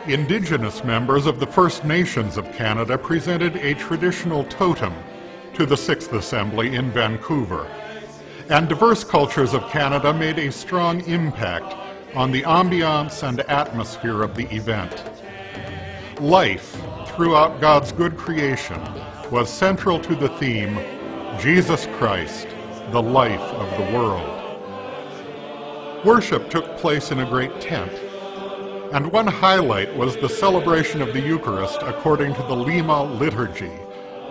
Indigenous members of the First Nations of Canada presented a traditional totem to the Sixth Assembly in Vancouver, and diverse cultures of Canada made a strong impact on the ambiance and atmosphere of the event. Life throughout God's good creation was central to the theme, Jesus Christ, the life of the world. Worship took place in a great tent, and one highlight was the celebration of the Eucharist according to the Lima liturgy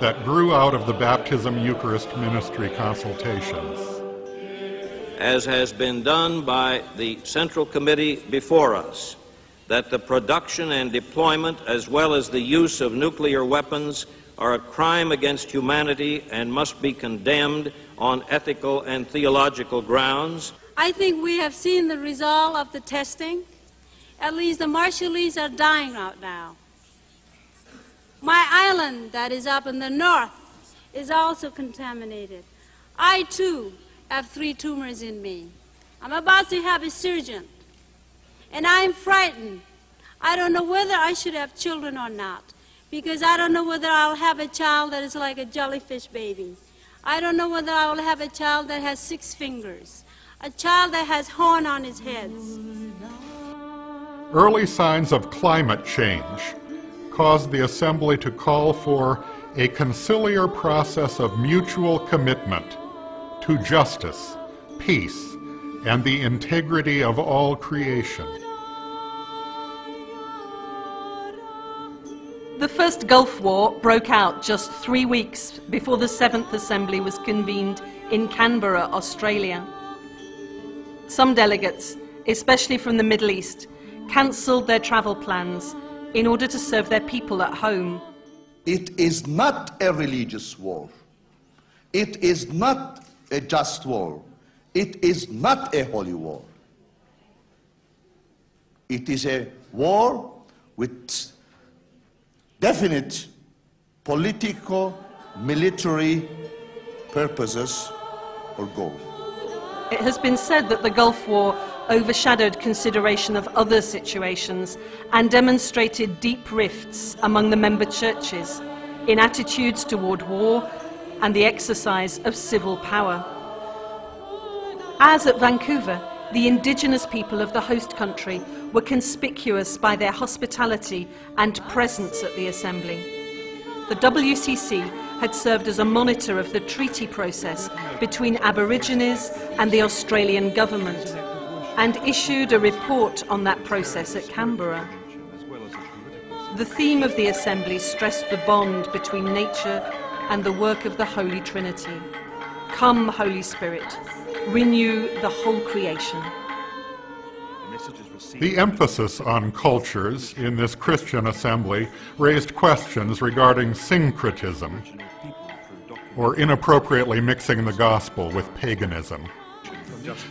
that grew out of the Baptism Eucharist Ministry consultations. As has been done by the Central Committee before us, that the production and deployment as well as the use of nuclear weapons are a crime against humanity and must be condemned on ethical and theological grounds. I think we have seen the result of the testing. At least the Marshallese are dying out now. My island that is up in the north is also contaminated. I too have 3 tumors in me. I'm about to have a surgeon, and I'm frightened. I don't know whether I should have children or not, because I don't know whether I'll have a child that is like a jellyfish baby. I don't know whether I will have a child that has 6 fingers, a child that has horn on his head. Early signs of climate change caused the Assembly to call for a conciliar process of mutual commitment to justice, peace, and the integrity of all creation. The First Gulf War broke out just 3 weeks before the 7th Assembly was convened in Canberra, Australia. Some delegates, especially from the Middle East, cancelled their travel plans in order to serve their people at home. It is not a religious war. It is not a just war. It is not a holy war. It is a war with definite political, military purposes or goals. It has been said that the Gulf War overshadowed consideration of other situations and demonstrated deep rifts among the member churches in attitudes toward war and the exercise of civil power. As at Vancouver, the Indigenous people of the host country were conspicuous by their hospitality and presence at the Assembly. The WCC had served as a monitor of the treaty process between Aborigines and the Australian government, and issued a report on that process at Canberra. The theme of the Assembly stressed the bond between nature and the work of the Holy Trinity. Come, Holy Spirit, renew the whole creation. The emphasis on cultures in this Christian assembly raised questions regarding syncretism, or inappropriately mixing the gospel with paganism.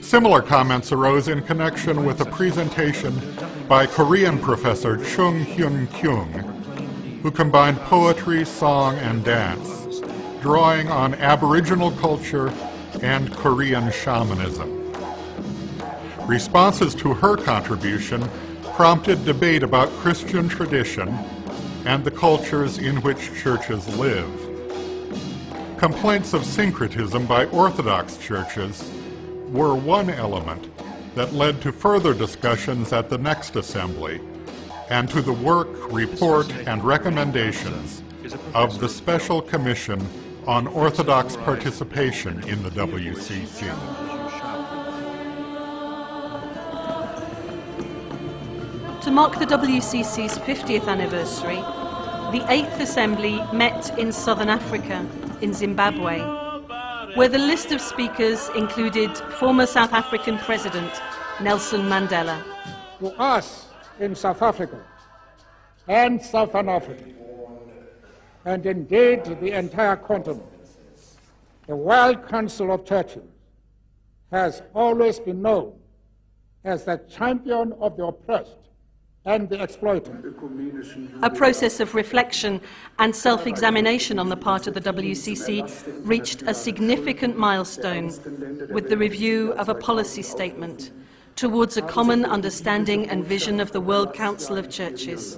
Similar comments arose in connection with a presentation by Korean professor Chung Hyun Kyung, who combined poetry, song, and dance, drawing on Aboriginal culture and Korean shamanism. Responses to her contribution prompted debate about Christian tradition and the cultures in which churches live. Complaints of syncretism by Orthodox churches were one element that led to further discussions at the next assembly and to the work, report, and recommendations of the Special Commission on Orthodox Participation in the WCC. To mark the WCC's 50th anniversary, the 8th Assembly met in Southern Africa, in Zimbabwe, where the list of speakers included former South African President Nelson Mandela. To us in South Africa and Southern Africa, and indeed the entire continent, the World Council of Churches has always been known as the champion of the oppressed and the exploited. A process of reflection and self-examination on the part of the WCC reached a significant milestone with the review of a policy statement towards a common understanding and vision of the World Council of Churches.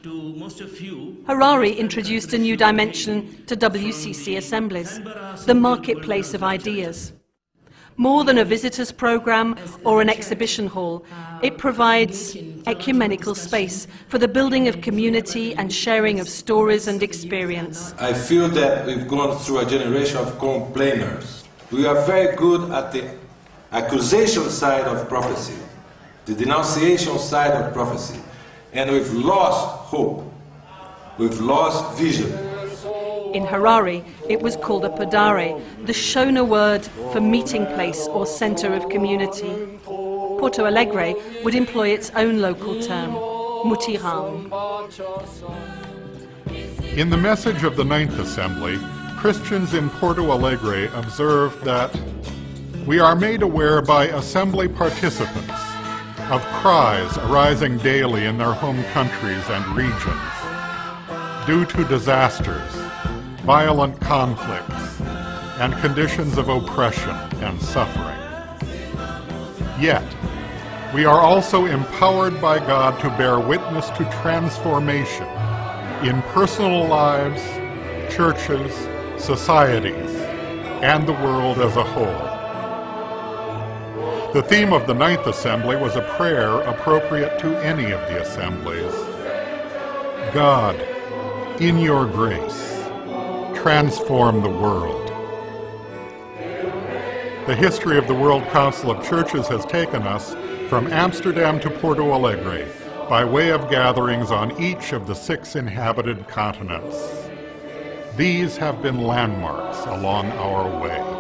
Harare introduced a new dimension to WCC assemblies, the marketplace of ideas. More than a visitors program or an exhibition hall, it provides ecumenical space for the building of community and sharing of stories and experience. I feel that we've gone through a generation of complainers. We are very good at the accusation side of prophecy, the denunciation side of prophecy, and we've lost hope. We've lost vision. In Harare, it was called a podare, the Shona word for meeting place or centre of community. Porto Alegre would employ its own local term, mutirão. In the message of the Ninth Assembly, Christians in Porto Alegre observed that we are made aware by assembly participants of cries arising daily in their home countries and regions due to disasters, violent conflicts, and conditions of oppression and suffering. Yet, we are also empowered by God to bear witness to transformation in personal lives, churches, societies, and the world as a whole. The theme of the Ninth Assembly was a prayer appropriate to any of the assemblies. God, in your grace, transform the world. The history of the World Council of Churches has taken us from Amsterdam to Porto Alegre by way of gatherings on each of the 6 inhabited continents. These have been landmarks along our way.